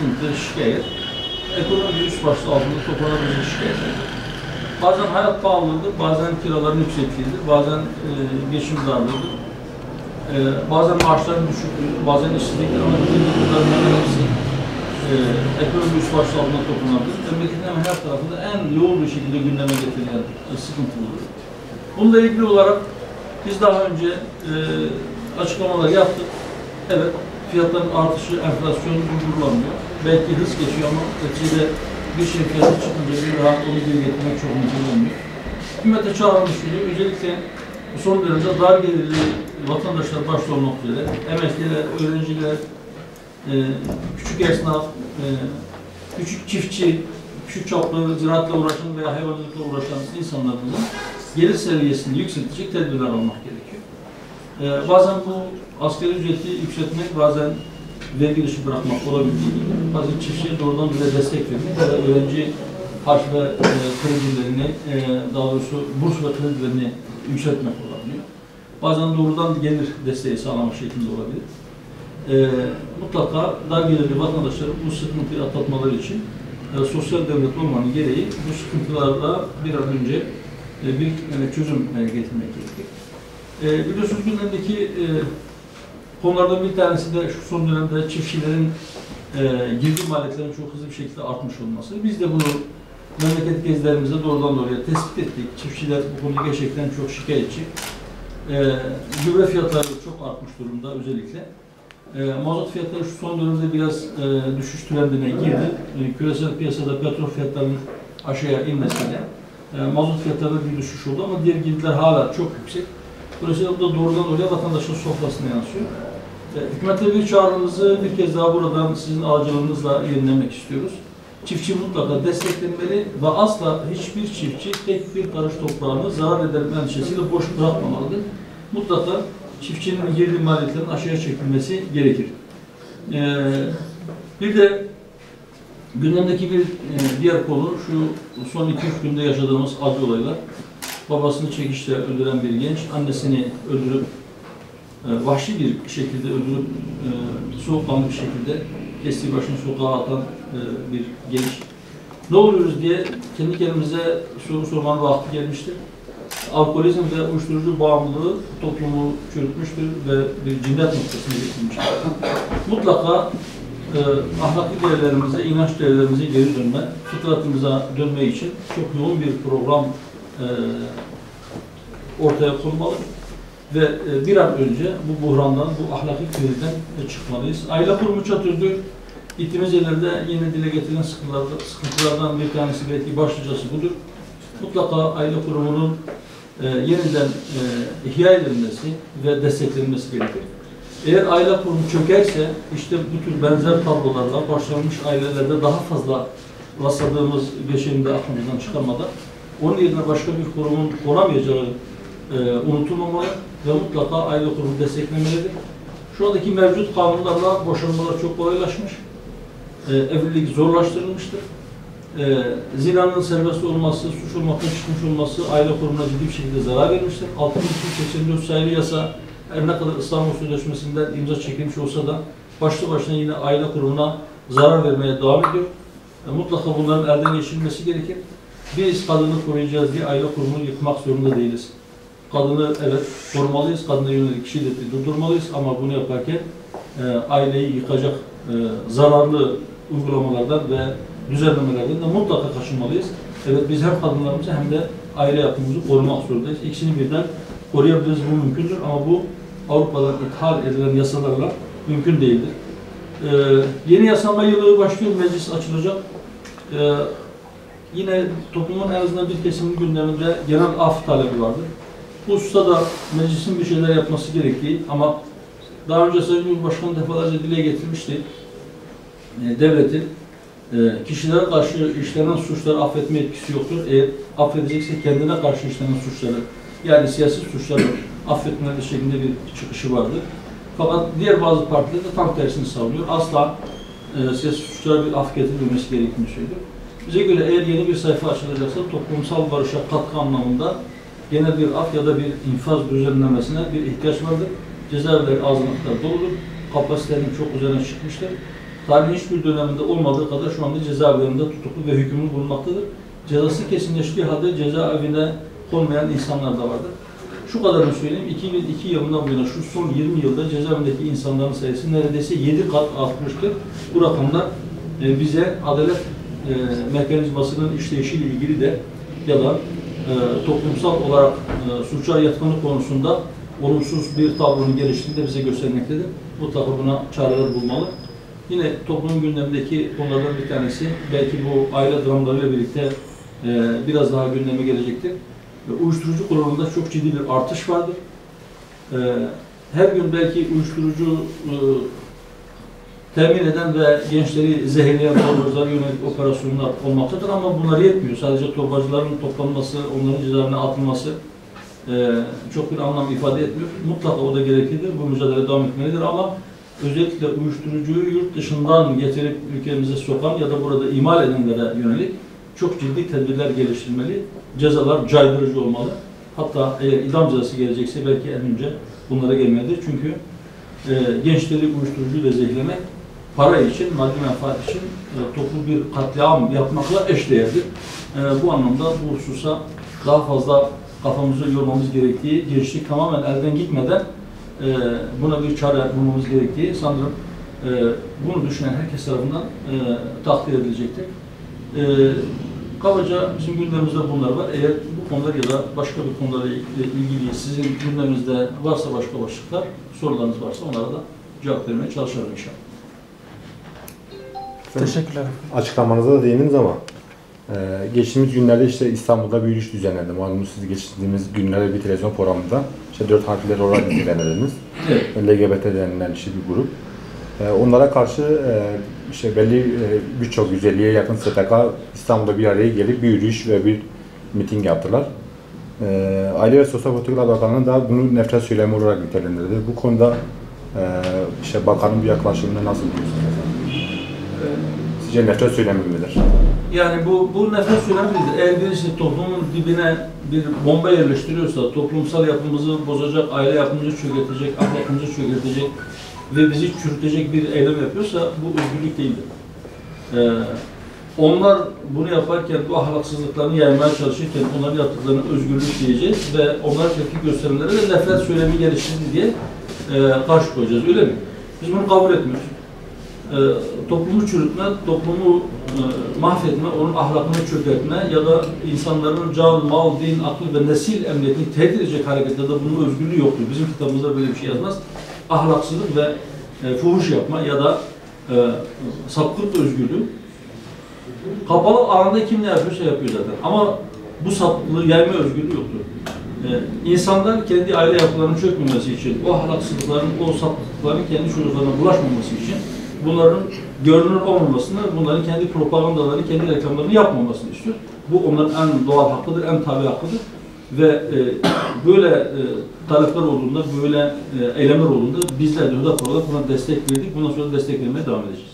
sıkıntı, şikayet, ekonomi üst başta altında toplanabilecek şikayetler. Bazen hayat pahalılığıdır, bazen kiraların yüksekliğidir, bazen geçim darlığıdır, bazen maaşların düşüklüğü, bazen işsizlikler, ama bütün bunların hepsi ekonomi üst başta altında toplanabilir. Memleketin hemen her tarafında en yoğun bir şekilde gündeme getirilen sıkıntıları. Bununla ilgili olarak biz daha önce açıklamalar yaptık. Evet, fiyatların artışı, enflasyon durdurulamıyor. Belki hız geçiyor ama neticede bir şey fiyatı çıkınca bir rahat onu geri getirmek çok mümkün olmuyor. Hükümete çağrılmış oluyor. Özellikle son dönemde dar gelirli vatandaşlar başta olmak üzere, emekliler, öğrenciler, küçük esnaf, küçük çiftçi, küçük çaplı ziraatla uğraşan veya hayvancılıkla uğraşan insanlarımızın gelir seviyesini yükseltecek tedbirler almak gerekiyor. Bazen bu asgari ücreti yükseltmek, bazen vergi dışı bırakmak olabildiği gibi, bazen çiftçiye doğrudan bile destek vermek ya da öğrenci harç ve kredilerini, daha doğrusu burs ve kredilerini yükseltmek olabiliyor. Bazen doğrudan gelir desteği sağlamak şeklinde olabilir. Mutlaka dar gelirli vatandaşların bu sıkıntıyı atlatmaları için sosyal devlet olmanın gereği bu sıkıntılarla bir an önce bir çözüm getirmek gerekir. Biliyorsunuz gündemdeki konulardan bir tanesi de şu son dönemde çiftçilerin girdi maliyetlerinin çok hızlı bir şekilde artmış olması. Biz de bunu memleket gezilerimizde doğrudan doğruya tespit ettik. Çiftçiler bu konuda gerçekten çok şikayetçi. Gübre fiyatları çok artmış durumda özellikle. Mazot fiyatları şu son dönemde biraz düşüş trendine girdi. Küresel piyasada petrol fiyatlarının aşağıya inmesiyle mazot fiyatlarında bir düşüş oldu ama diğer girdiler hala çok yüksek. Dolayısıyla bu da doğrudan oraya vatandaşın sofrasına yansıyor. Hükümete bir çağrımızı bir kez daha buradan sizin aracılığınızla yenilemek istiyoruz. Çiftçi mutlaka desteklenmeli ve asla hiçbir çiftçi tek bir karış toprağını zarar eder endişesiyle boş bırakmamalıdır. Mutlaka çiftçinin girdi maliyetlerinin aşağıya çekilmesi gerekir. Bir de gündemdeki bir diğer konu şu son 2-3 günde yaşadığımız acı olaylar. Babasını çekişle öldüren bir genç, annesini öldürüp, vahşi bir şekilde öldürüp, soğukkanlı bir şekilde kestiği başını sokağa atan bir genç. Ne oluyoruz diye kendi kendimize soru sormanın vakti gelmiştir. Alkolizm ve uyuşturucu bağımlılığı toplumu çürütmüştür ve bir cinnet noktasına getirmiştir. Mutlaka ahlaki değerlerimize, inanç değerlerimize geri dönme, fıtratımıza dönme için çok yoğun bir program ortaya konmalı ve bir an önce bu buhrandan, bu ahlaki krizden çıkmalıyız. Aile kurumu çatırdı. Gittiğimiz yerlerde yine dile getirilen sıkıntılardan bir tanesi belki başlıcası budur. Mutlaka aile kurumunun yeniden ihya edilmesi ve desteklenmesi gerekir. Eğer aile kurumu çökerse, işte bu tür benzer tablolarla başlanmış ailelerde daha fazla rastladığımız geçeni de aklımızdan çıkarmadan, onun yerine başka bir kurumun konamayacağı unutulmamalı ve mutlaka aile kurumu desteklenmelidir. Şu andaki mevcut kanunlarla boşanmalar çok kolaylaşmış, evlilik zorlaştırılmıştır. Zinanın serbest olması, suç olmaktan çıkmış olması aile kurumuna ciddi bir şekilde zarar vermiştir. 6284 sayılı yasa her ne kadar İstanbul Sözleşmesi'nden imza çekilmiş olsa da başlı başına yine aile kurumuna zarar vermeye devam ediyor. Mutlaka bunların elden geçirilmesi gerekir. Biz kadını koruyacağız diye aile kurumunu yıkmak zorunda değiliz. Kadını evet korumalıyız, kadına yönelik şiddeti durdurmalıyız ama bunu yaparken aileyi yıkacak zararlı uygulamalardan ve düzenlemelerden de mutlaka kaçınmalıyız. Evet biz hem kadınlarımızı hem de aile yapımızı korumak zorundayız. İkisini birden koruyabiliriz, bu mümkündür ama bu Avrupa'dan ithal edilen yasalarla mümkün değildir. Yeni yasama yılı başlıyor, meclis açılacak. Yine toplumun en azından bir kesimin gündeminde genel af talebi vardır. Bu hususta da meclisin bir şeyler yapması gerektiği ama daha önce Sayın Cumhurbaşkanı defalarca dile getirmişti. Devletin kişilere karşı işlenen suçları affetme etkisi yoktur. Eğer affedecekse kendine karşı işlenen suçları, yani siyasi suçları affetmeleri şeklinde bir çıkışı vardır. Fakat diğer bazı partiler de tam tersini savunuyor. Asla siyasi suçlara bir af getirilmemesi gerektiğini söylüyor. Bize göre eğer yeni bir sayfa açılacaksa toplumsal barışa katkı anlamında genel bir af ya da bir infaz düzenlemesine bir ihtiyaç vardır. Cezaevleri ağzına kadar doludur. Kapasitenin çok üzerine çıkmıştır. tarihin hiçbir döneminde olmadığı kadar şu anda cezaevlerinde tutuklu ve hükümlü bulunmaktadır. Cezası kesinleştiği halde cezaevine konmayan insanlar da vardır. Şu kadarını söyleyeyim, 2002 yılından bu yana şu son 20 yılda cezaevindeki insanların sayısı neredeyse 7 kat artmıştır. Bu rakamlar bize adalet mekanizmasının işleyişiyle ilgili de ya da toplumsal olarak suça yatkınlık konusunda olumsuz bir tablonun geliştiğini de bize göstermektedir. Mutlaka buna çareler bulmalı. Yine toplumun gündemindeki konulardan bir tanesi, belki bu aile dramlarıyla birlikte biraz daha gündeme gelecektir. Uyuşturucu kullanımında çok ciddi bir artış vardır. Her gün belki uyuşturucu temin eden ve gençleri zehirleyen torbacılara yönelik operasyonlar olmaktadır ama bunlar yetmiyor. Sadece torbacıların toplanması, onların cezaevine atılması çok bir anlam ifade etmiyor. Mutlaka o da gereklidir. Bu mücadele devam etmelidir ama özellikle uyuşturucuyu yurt dışından getirip ülkemize sokan ya da burada imal edenlere yönelik çok ciddi tedbirler geliştirilmeli. Cezalar caydırıcı olmalı. Hatta eğer idam cezası gelecekse belki en önce bunlara gelmelidir. Çünkü gençleri uyuşturucuyla zehirlemek para için, maddi menfaat için toplu bir katliam yapmakla eşdeğerdir. Bu anlamda bu hususa daha fazla kafamızı yormamız gerektiği, gençlik tamamen elden gitmeden buna bir çare bulmamız gerektiği sanırım bunu düşünen herkes tarafından takdir edilecektir. Kabaca bizim gündemimizde bunlar var. Eğer bu konular ya da başka bir konularla ilgili sizin gündeminizde varsa başka başlıklar, sorularınız varsa onlara da cevap vermeye çalışalım inşallah. Teşekkürler. Açıklamanıza da değindiniz ama geçtiğimiz günlerde işte İstanbul'da bir yürüyüş düzenlendi. Malumunuz siz geçtiğimiz günlerde bir televizyon programında işte 4 harfleri olarak düzenlediniz. Evet. LGBT denilen işte bir grup. Onlara karşı işte belli birçok 150'ye yakın STK İstanbul'da bir araya gelip bir yürüyüş ve bir miting yaptılar. Aile ve Sosyal Politikalar Bakanlığı da bunu nefret söylemi olarak nitelendirdi. Bu konuda işte bakanın bir yaklaşımını nasıl buluyorsunuz? Sizce nefret söylemi midir? Yani bu nefret söylemi değildir. Eğer birisi toplumun dibine bir bomba yerleştiriyorsa, toplumsal yapımızı bozacak, aile yapımızı çökertecek, ahlakımızı çökertecek ve bizi çürütecek bir eylem yapıyorsa bu özgürlük değildir. Onlar bunu yaparken, bu ahlaksızlıklarını yaymaya çalışırken onların yaptıklarını özgürlük diyeceğiz ve onlara tepki gösterenlere de nefret söylemi geliştirdi diye karşı koyacağız. Öyle mi? Biz bunu kabul etmiyoruz. Toplumu çürütme, toplumu mahvetme, onun ahlakını çökertme ya da insanların can, mal, din, akıl ve nesil emniyetini tehdit edecek hareketlerde bunun özgürlüğü yoktur. Bizim kitabımızda böyle bir şey yazmaz. Ahlaksızlık ve fuhuş yapma ya da sapkınlık özgürlüğü kapalı alanda kim ne yapıyorsa yapıyor zaten. Ama bu sapkınlığı yayma özgürlüğü yoktur. İnsanlar kendi aile yapılarının çökmemesi için, o ahlaksızlıkların, o sapkınlıkların kendi çocuklarına bulaşmaması için bunların görünür olmamasını, bunların kendi propagandalarını, kendi reklamlarını yapmamasını istiyor. Bu onların en doğal hakkıdır, en tabi hakkıdır. Ve böyle talepler olduğunda, böyle eylemler olduğunda bizler de Hüdapar olarak buna destek verdik. Bundan sonra destek vermeye devam edeceğiz.